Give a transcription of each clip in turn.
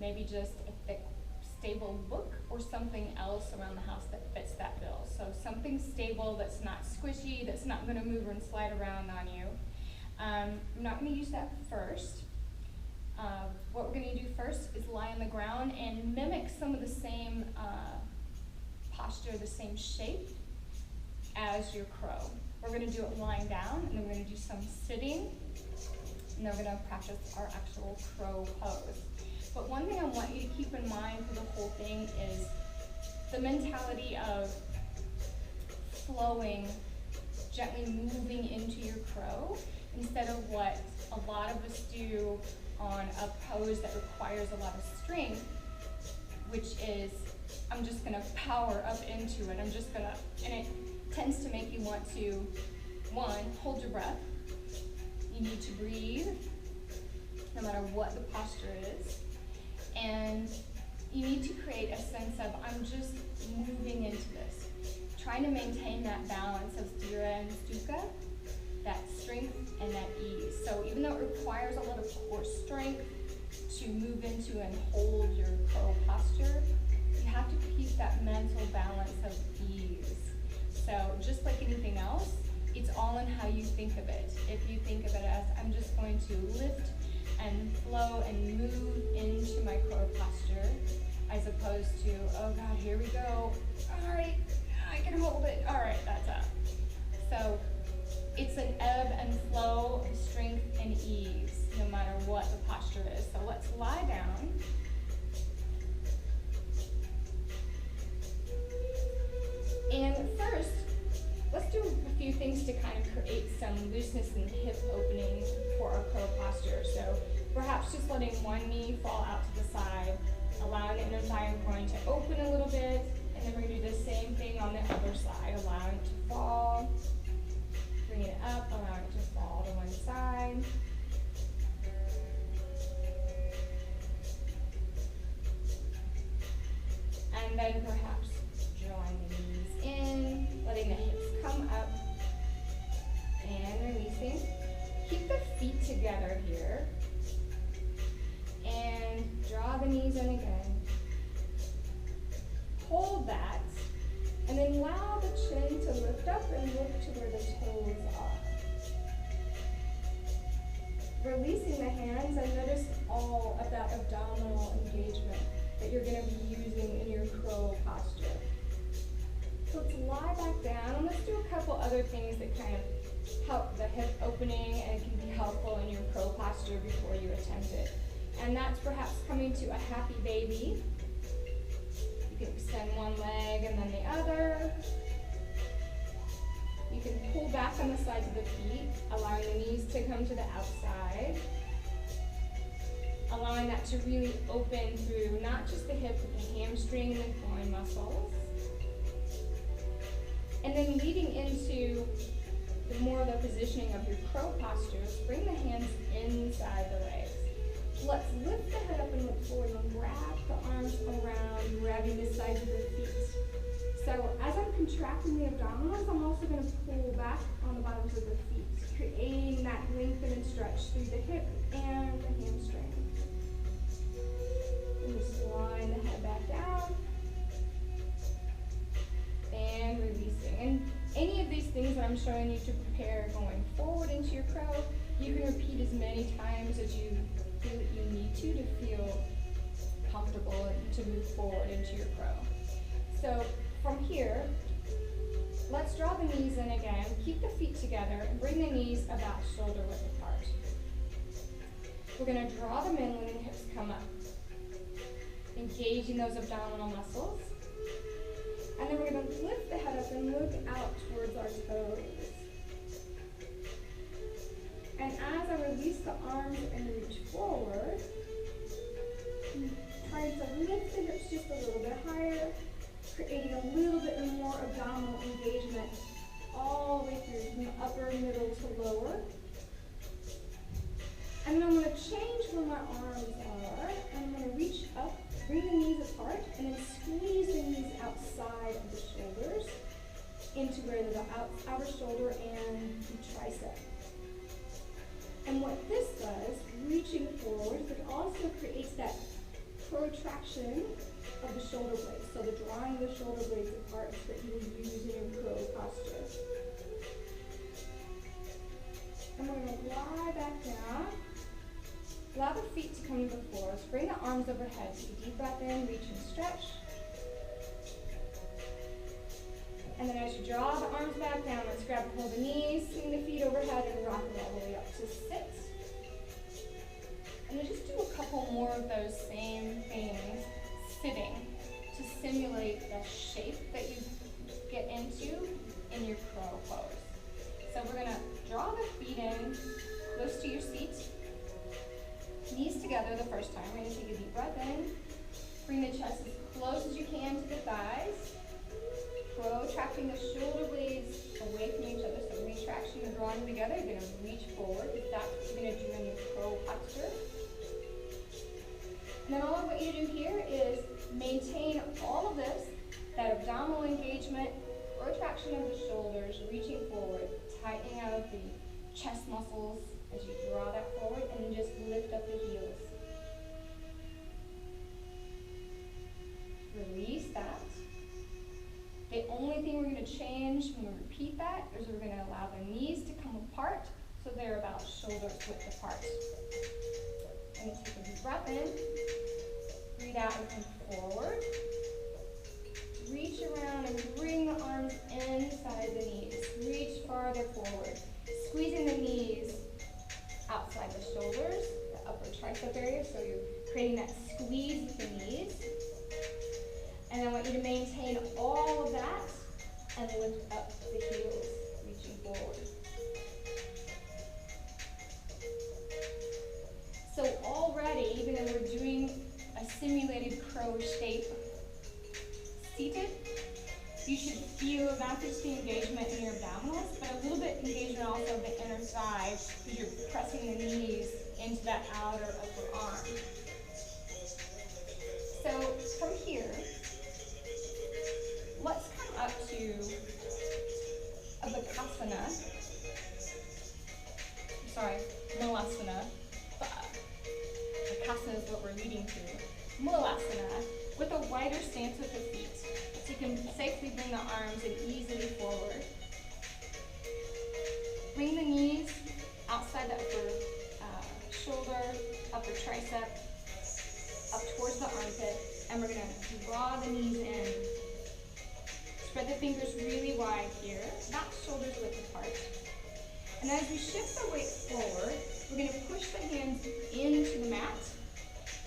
maybe just a thick, stable book or something else around the house that fits that bill. So something stable that's not squishy, that's not going to move and slide around on you. I'm not going to use that first. What we're going to do first is lie on the ground and mimic some of the same posture, the same shape as your crow. We're going to do it lying down, and then we're going to do some sitting, and then we're going to practice our actual crow pose. But one thing I want you to keep in mind for the whole thing is the mentality of flowing, gently moving into your crow, instead of what a lot of us do on a pose that requires a lot of strength, which is, I'm just gonna power up into it. And it tends to make you want to, one, hold your breath. You need to breathe, no matter what the posture is. And you need to create a sense of, I'm just moving into this. Trying to maintain that balance of sthira and sukha, that strength and that ease. So even though it requires a lot of core strength to move into and hold your crow posture, you have to keep that mental balance of ease. So just like anything else, it's all in how you think of it. If you think of it as, I'm just going to lift and flow and move into my crow posture, as opposed to, oh God, here we go. All right, I can hold it. All right, that's up. So it's an ebb and flow of strength and ease, no matter what the posture is. So let's lie down. And first, let's do a few things to kind of create some looseness and hip opening for our crow posture. So perhaps just letting one knee fall out to the side, allowing the inner thigh and groin to open a little bit, and then we're going to do the same thing on the other side, allowing it to fall, bringing it up, allowing it to fall to one side. And then perhaps drawing the knees in, letting the hips come up, and releasing. Keep the feet together here, and draw the knees in again. Hold that, and then allow the chin to lift up and look to where the toes are. Releasing the hands, and notice all of that abdominal engagement that you're going to be using in your crow posture. So let's lie back down, and let's do a couple other things that kind of help the hip opening and can be helpful in your crow posture before you attempt it. And that's perhaps coming to a happy baby. You can extend one leg and then the other. You can pull back on the sides of the feet, allowing the knees to come to the outside. Allowing that to really open through not just the hip, but the hamstring and the groin muscles. And then leading into the more of the positioning of your crow postures, bring the hands inside the legs. Let's lift the head up and look forward and wrap the arms around, grabbing the sides of the feet. So as I'm contracting the abdominals, I'm also going to pull back on the bottoms of the feet, creating that lengthen and stretch through the hip and the hamstring. And just line the head back down. And releasing. And any of these things that I'm showing you to prepare going forward into your crow, you can repeat as many times as you feel that you need to feel comfortable and to move forward into your crow. So from here, let's draw the knees in again. Keep the feet together and bring the knees about shoulder width apart. We're going to draw them in, letting the hips come up, engaging those abdominal muscles. And then we're going to lift the head up and look out towards our toes. And as I release the arms and reach forward, try to lift the hips just a little bit higher, creating a little bit more abdominal engagement all the way through from the upper, middle to lower. And then I'm going to change where my arms are, and I'm going to reach up, bring the knees apart, and then squeeze the knees outside of the shoulders into where the outer shoulder and the tricep. And what this does, reaching forward, it also creates that protraction of the shoulder blades. So the drawing the shoulder blades apart that you will use in your crow posture. And we're going to lie back down. Allow the feet to come to the floor. So bring the arms overhead. Take a deep breath in, reach and stretch. And then as you draw the arms back down, let's grab hold of the knees, swing the feet overhead, and rock it all the way up to sit. And then just do a couple more of those same things, sitting, to simulate the shape that you get into in your crow pose. So we're gonna draw the feet in close to your seat, knees together the first time. We're gonna take a deep breath in, bring the chest as close as you can to the thighs, protracting the shoulder blades away from each other. So retraction and drawing together, you're gonna reach forward. That's what you're gonna do in your crow posture. And then all I want you to do here is maintain all of this, that abdominal engagement, protraction of the shoulders, reaching forward, tightening out the chest muscles as you draw that forward, and then just lift up the heels. Release that. The only thing we're going to change when we repeat that is we're going to allow the knees to come apart so they're about shoulder width apart. And take a deep breath in. Breathe out and come forward. Reach around and bring the arms inside the knees. Reach farther forward. Squeezing the knees outside the shoulders, the upper tricep area, so you're creating that squeeze with the knees. And I want you to maintain all of that and lift up the heels, reaching forward. So already, even though we're doing a simulated crow shape seated, you should feel not just the engagement in your abdominals, but a little bit engagement also of the inner thigh, because you're pressing the knees into that outer upper arm. So from here, let's come up to a Bakasana. Sorry, Mulasana. Bakasana is what we're leading to. Mulasana, with a wider stance with the feet. So you can safely bring the arms and easily forward. Bring the knees outside the upper shoulder, upper tricep, up towards the armpit, and we're going to draw the knees in. Spread the fingers really wide here, not shoulders width apart. And as we shift the weight forward, we're going to push the hands into the mat.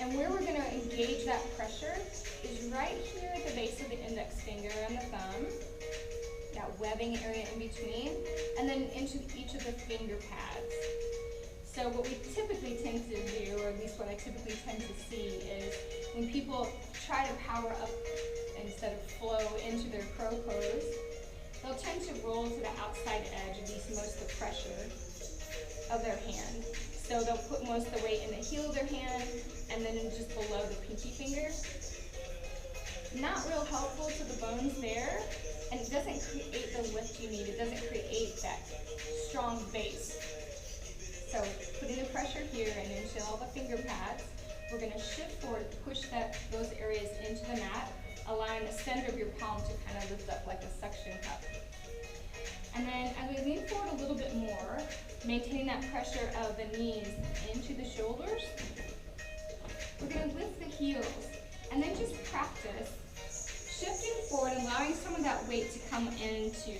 And where we're going to engage that pressure is right here at the base of the index finger and the thumb, that webbing area in between, and then into each of the finger pads. So what we typically tend to do, or at least what I typically tend to see, is when people try to power up instead of flow into their crow pose, they'll tend to roll to the outside edge, at least most of the pressure of their hand. So they'll put most of the weight in the heel of their hand and then just below the pinky finger. Not real helpful to the bones there, and it doesn't create the lift you need. It doesn't create that strong base. So putting the pressure here and into all the finger pads, we're going to shift forward, push those areas into the mat, allowing the center of your palm to kind of lift up like a suction cup. And then as we lean forward a little bit more, maintaining that pressure of the knees into the shoulders, we're going to lift the heels and then just practice shifting forward, allowing some of that weight to come into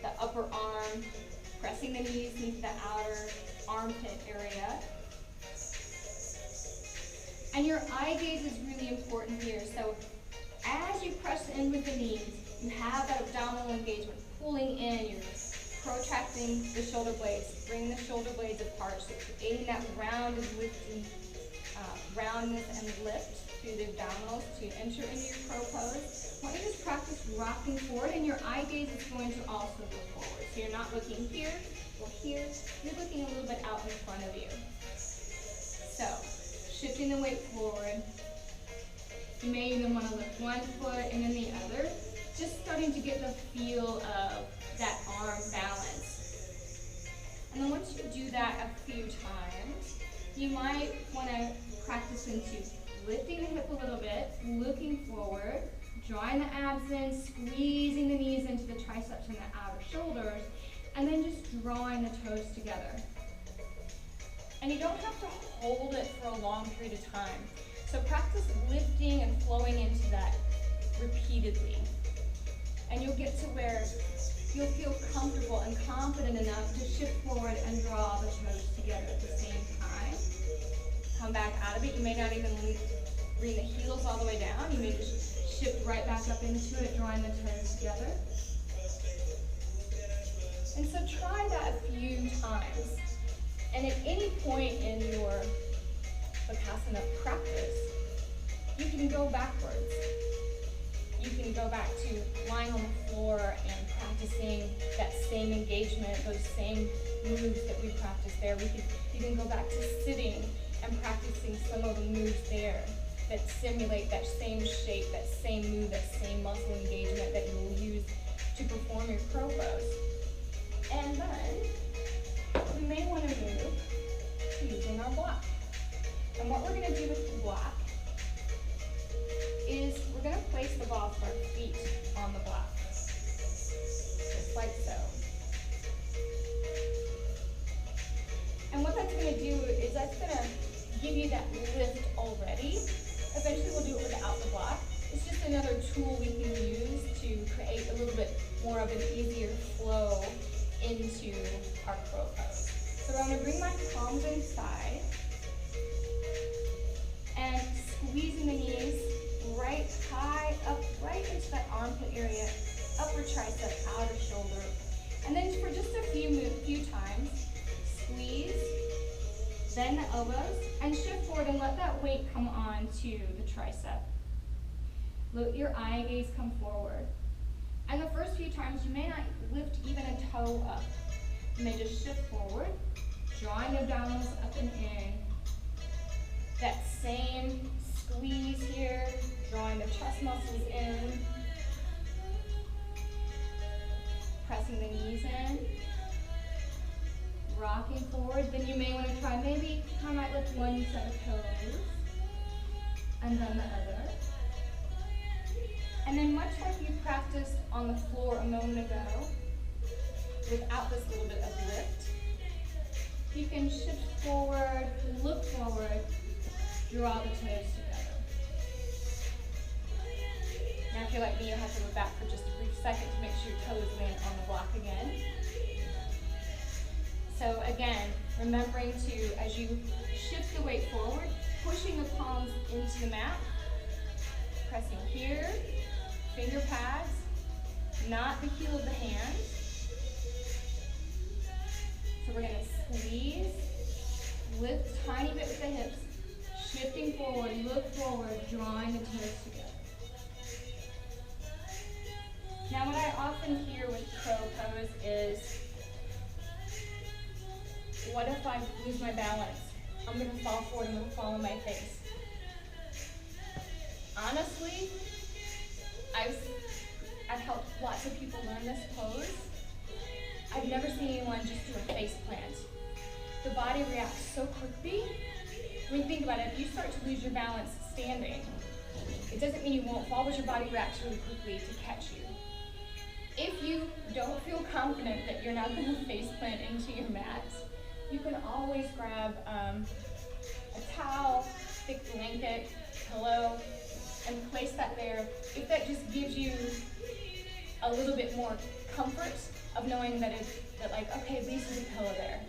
the upper arm, pressing the knees into the outer armpit area. And your eye gaze is really important here. So as you press in with the knees, you have that abdominal engagement, pulling in, you're protracting the shoulder blades, bring the shoulder blades apart, so creating that rounded, lifting, roundness and lift through the abdominals to enter into your crow pose. I want you to just practice rocking forward, and your eye gaze is going to also go forward. So you're not looking here or here, you're looking a little bit out in front of you. So, shifting the weight forward. You may even want to lift one foot and then the other, just starting to get the feel of that arm balance. And then once you do that a few times, you might want to practice into lifting the hip a little bit, looking forward, drawing the abs in, squeezing the knees into the triceps and the outer shoulders, and then just drawing the toes together. And you don't have to hold it for a long period of time. So practice lifting and flowing into that repeatedly. And you'll get to where you'll feel comfortable and confident enough to shift forward and draw the toes together at the same time. Come back out of it. You may not even bring the heels all the way down. You may just shift right back up into it, drawing the toes together. And so try that a few times. And at any point in your Bakasana practice, you can go backwards. You can go back to lying on the floor and practicing that same engagement, those same moves that we practiced there. You can go back to sitting and practicing some of the moves there that simulate that same shape, that same move, that same muscle engagement that you will use to perform your crow pose. And then we may want to move to using our block. And what we're going to do with the block is we're going to place the balls of our feet on the block, just like so. And what that's going to do is that's going to give you that lift already. Eventually we'll do it without the block. It's just another tool we can use to create a little bit more of an easier flow into our crow pose. So I'm going to bring my palms inside and squeezing the knees right high up, right into that armpit area, upper tricep, outer shoulder. And then for just a few times, squeeze, bend the elbows, and shift forward and let that weight come on to the tricep. Let your eye gaze come forward. And the first few times, you may not lift even a toe up. You may just shift forward, drawing the abdominals up and in. That same squeeze here, drawing the chest muscles in. Pressing the knees in. Rocking forward. Then you may want to try, maybe I might lift one set of toes, and then the other. And then much like you practiced on the floor a moment ago, without this little bit of lift, you can shift forward, look forward, draw the toes together. Now if you're like me, you'll have to go back for just a brief second to make sure your toes land on the block again. So again, remembering to, as you shift the weight forward, pushing the palms into the mat, pressing here, finger pads, not the heel of the hand. So we're going to squeeze, lift tiny bit with the hips, shifting forward, look forward, drawing the toes together. Now what I often hear with crow pose is, what if I lose my balance? I'm going to fall forward, I'm going to fall on my face. Honestly, I've helped lots of people learn this pose. I've never seen anyone just do a face plant. The body reacts so quickly. When you think about it, if you start to lose your balance standing, it doesn't mean you won't fall, but your body reacts really quickly to catch you. If you don't feel confident that you're not going to face plant into your mat, you can always grab a towel, thick blanket, pillow, and place that there. If that just gives you a little bit more comfort of knowing that like, okay, at least there's a pillow there.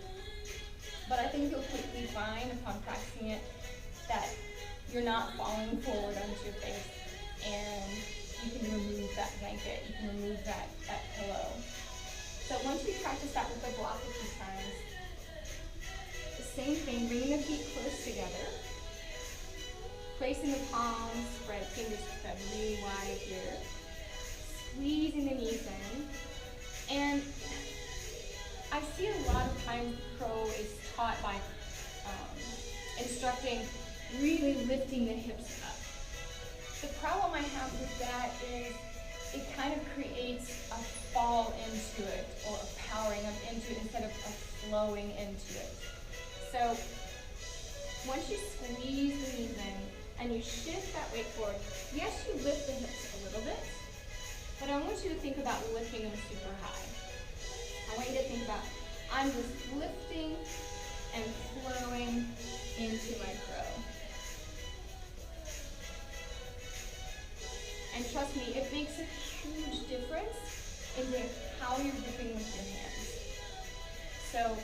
But I think you'll quickly find upon practicing it that you're not falling forward onto your face, and you can remove that blanket, you can remove that pillow. So once you practice that with the block a few times, the same thing, bringing the feet close together, placing the palms, spread fingers spread really wide here, squeezing the knees in. And I see a lot of times the crow is taught by instructing really lifting the hips up. The problem I have with that is it kind of creates a fall into it, or a powering up into it instead of a flowing into it. So once you squeeze the knees in and you shift that weight forward. Yes, you lift the hips a little bit, but I want you to think about lifting them super high. I want you to think about, I'm just lifting and flowing into my crow. And trust me, it makes a huge difference in how you're gripping with your hands. So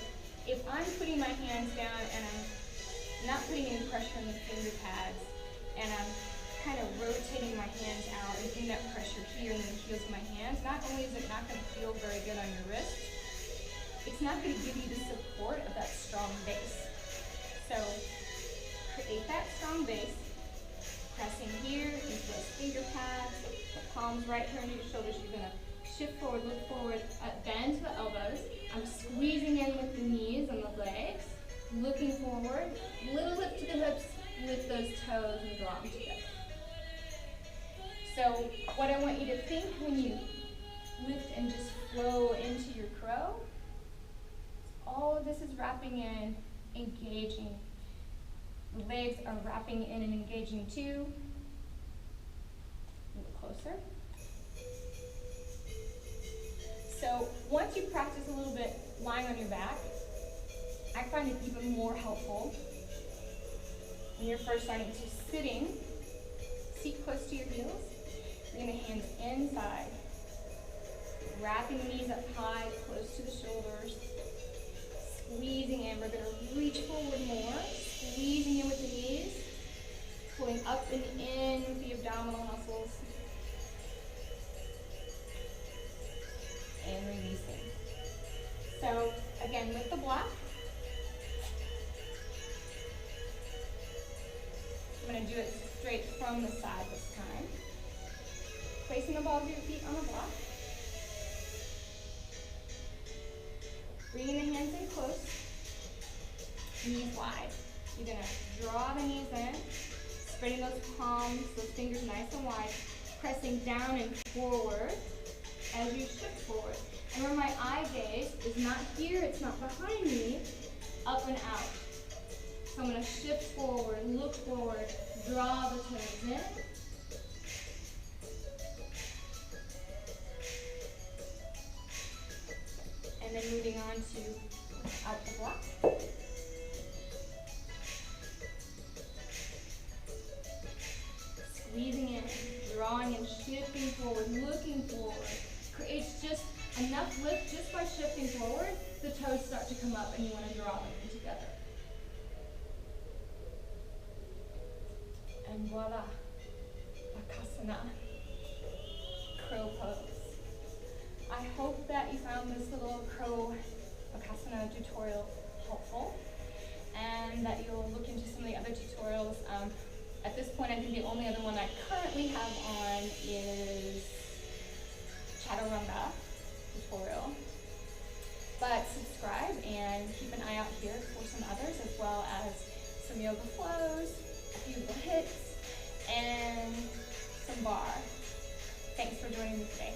if I'm putting my hands down and I'm not putting any pressure on the finger pads, and I'm kind of rotating my hands out and getting that pressure here in the heels of my hands, not only is it not going to feel very good on your wrist, it's not going to give you the support of that strong base. So create that strong base, pressing here into those finger pads, the palms right here under your shoulders. You're going to shift forward, look forward, bend to the elbows. I'm squeezing in with the knees and the legs, looking forward, little lift to the hips, lift those toes and draw them together. So what I want you to think when you lift and just flow into your crow, all of this is wrapping in, engaging. The legs are wrapping in and engaging too. A little closer. So once you practice a little bit lying on your back, I find it even more helpful when you're first starting to sitting, seat close to your heels. Bring the hands inside, wrapping the knees up high, close to the shoulders, squeezing in. We're going to reach forward more, squeezing in with the knees, pulling up and in with the abdominal muscles, and releasing. So again, with the block, I'm going to do it straight from the side this time. Placing the balls of your feet on the block. Bringing the hands in close. Knees wide. You're going to draw the knees in, spreading those palms, those fingers nice and wide, pressing down and forward as you shift forward. And remember, my eye gaze is not here, it's not behind me, up and out. So I'm going to shift forward, look forward, draw the toes in. And then moving on to out the block. Squeezing in, drawing and shifting forward, looking forward. Creates just enough lift just by shifting forward, the toes start to come up and you want to draw them in together. And voila, Bakasana, crow pose. I hope that you found this little crow Bakasana tutorial helpful and that you'll look into some of the other tutorials. At this point, I think the only other one I currently have on is Chaturanga tutorial. But subscribe and keep an eye out here for some others, as well as some yoga flows, a few little hits, and some bar. Thanks for joining me today.